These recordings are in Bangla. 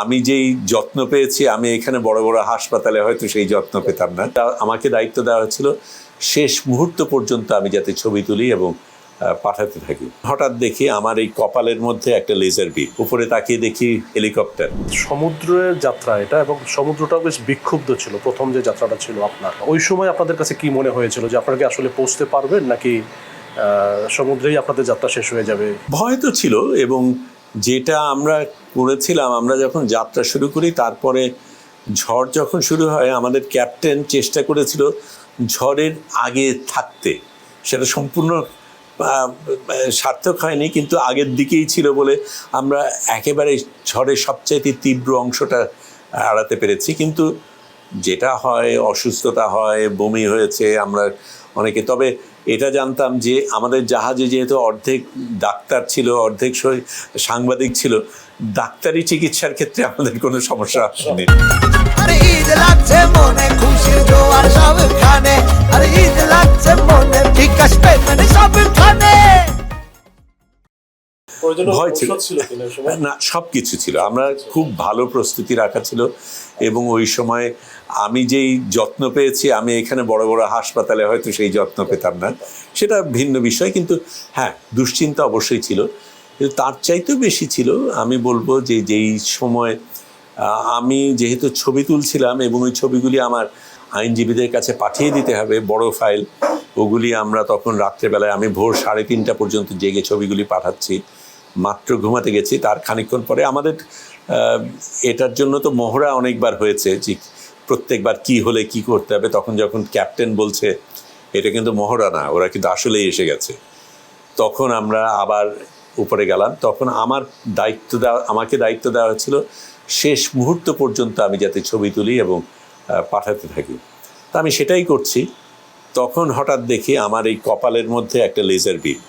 আমি যেই যত্ন পেয়েছি আমি এখানে বড় বড় হাসপাতালে হয়তো সেই যত্ন পেতাম না। আমাকে দায়িত্ব দেওয়া হয়েছিল শেষ মুহূর্ত পর্যন্ত আমি যাতে ছবি তুলি এবং পাঠাতে থাকি। হঠাৎ দেখি আমার এই কপালের মধ্যে একটা লেজার বিম, উপরে তাকিয়ে দেখি হেলিকপ্টার। সমুদ্রের যাত্রা এটা, এবং সমুদ্রটাও বেশ বিক্ষুব্ধ ছিল। প্রথম যে যাত্রাটা ছিল আপনার, ওই সময় আপনাদের কাছে কি মনে হয়েছিল যে আপনারা কি আসলে পৌঁছতে পারবেন, নাকি সমুদ্রেই আপনাদের যাত্রা শেষ হয়ে যাবে? ভয় তো ছিল, এবং যেটা আমরা করেছিলাম, আমরা যখন যাত্রা শুরু করি তারপরে ঝড় যখন শুরু হয় আমাদের ক্যাপ্টেন চেষ্টা করেছিল ঝড়ের আগে থাকতে। সেটা সম্পূর্ণ সার্থক হয়নি, কিন্তু আগের দিকেই ছিল বলে আমরা একেবারে ঝড়ের সবচাইতে তীব্র অংশটা এড়াতে পেরেছি। কিন্তু যেটা হয়, অসুস্থতা হয়, বমি হয়েছে আমরা অনেকে। তবে এটা জানতাম যে আমাদের জাহাজে যেহেতু অর্ধেক ডাক্তার ছিল, অর্ধেক সাংবাদিক ছিল, ডাক্তারি চিকিৎসার ক্ষেত্রে আমাদের কোনো সমস্যা আসেনি। ভয় ছিল না, সব কিছু ছিল। আমরা খুব ভালো প্রস্তুতি রাখা ছিল, এবং ওই সময় আমি যেই যত্ন পেয়েছি আমি এখানে বড় বড় হাসপাতালে হয়তো সেই যত্ন পেতাম না, সেটা ভিন্ন বিষয়। কিন্তু হ্যাঁ, দুশ্চিন্তা অবশ্যই ছিল, কিন্তু তার চাইতেও বেশি ছিল আমি বলবো যে যেই সময় আমি যেহেতু ছবি তুলছিলাম এবং ওই ছবিগুলি আমার আইনজীবীদের কাছে পাঠিয়ে দিতে হবে, বড় ফাইল, ওগুলি আমরা তখন রাত্রেবেলায়, আমি ভোর 3:30 পর্যন্ত জেগে ছবিগুলি পাঠাচ্ছি। মাত্র ঘুমাতে গেছি, তার খানিকক্ষণ পরে আমাদের এটার জন্য তো মহড়া অনেকবার হয়েছে যে প্রত্যেকবার কি হলে কি করতে হবে। তখন যখন ক্যাপ্টেন বলছে এটা কিন্তু মহড়া না, ওরা কিন্তু আসলেই এসে গেছে, তখন আমরা আবার উপরে গেলাম। তখন আমাকে দায়িত্ব দেওয়া হয়েছিল শেষ মুহূর্ত পর্যন্ত আমি যাতে ছবি তুলি এবং পাঠাতে থাকি। তা আমি সেটাই করছি। তখন হঠাৎ দেখি আমার এই কপালের মধ্যে একটা লেজার বিম,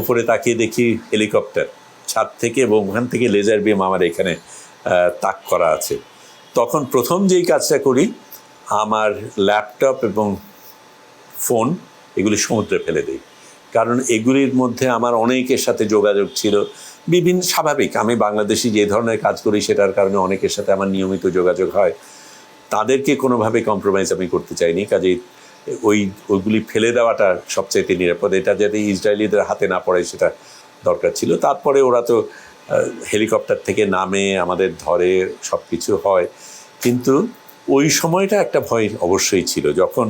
উপরে তাকিয়ে দেখি হেলিকপ্টার ছাদ থেকে, এবং ওখান থেকে লেজার বিম আমার এখানে তাক করা আছে। তখন প্রথম যেই কাজটা করি, আমার ল্যাপটপ এবং ফোন এগুলি সমুদ্রে ফেলে দিই, কারণ এগুলির মধ্যে আমার অনেকের সাথে যোগাযোগ ছিল। বিভিন্ন স্বাভাবিক, আমি বাংলাদেশি যে ধরনের কাজ করি সেটার কারণে অনেকের সাথে আমার নিয়মিত যোগাযোগ হয়, তাদেরকে কোনোভাবে কম্প্রোমাইজ আমি করতে চাইনি। কাজেই ওইগুলি ফেলে দেওয়াটা সবচাইতে নিরাপদ, এটা যাতে ইসরায়েলিদের হাতে না পড়ে সেটা দরকার ছিল। তারপরে ওরা তো হেলিকপ্টার থেকে নামে, আমাদের ধরে, সব কিছু হয়। কিন্তু ওই সময়টা একটা ভয় অবশ্যই ছিল, যখন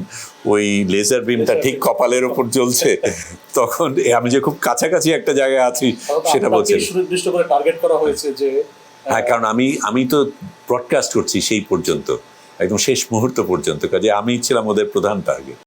ওই লেজার বিমটা ঠিক কপালের ওপর জ্বলছে, তখন আমি যে খুব কাছাকাছি একটা জায়গায় আছি সেটা বলছে। হ্যাঁ, কারণ আমি তো ব্রডকাস্ট করছি সেই পর্যন্ত, একদম শেষ মুহূর্ত পর্যন্ত, কাজে আমি ছিলাম ওদের প্রধান টার্গেট।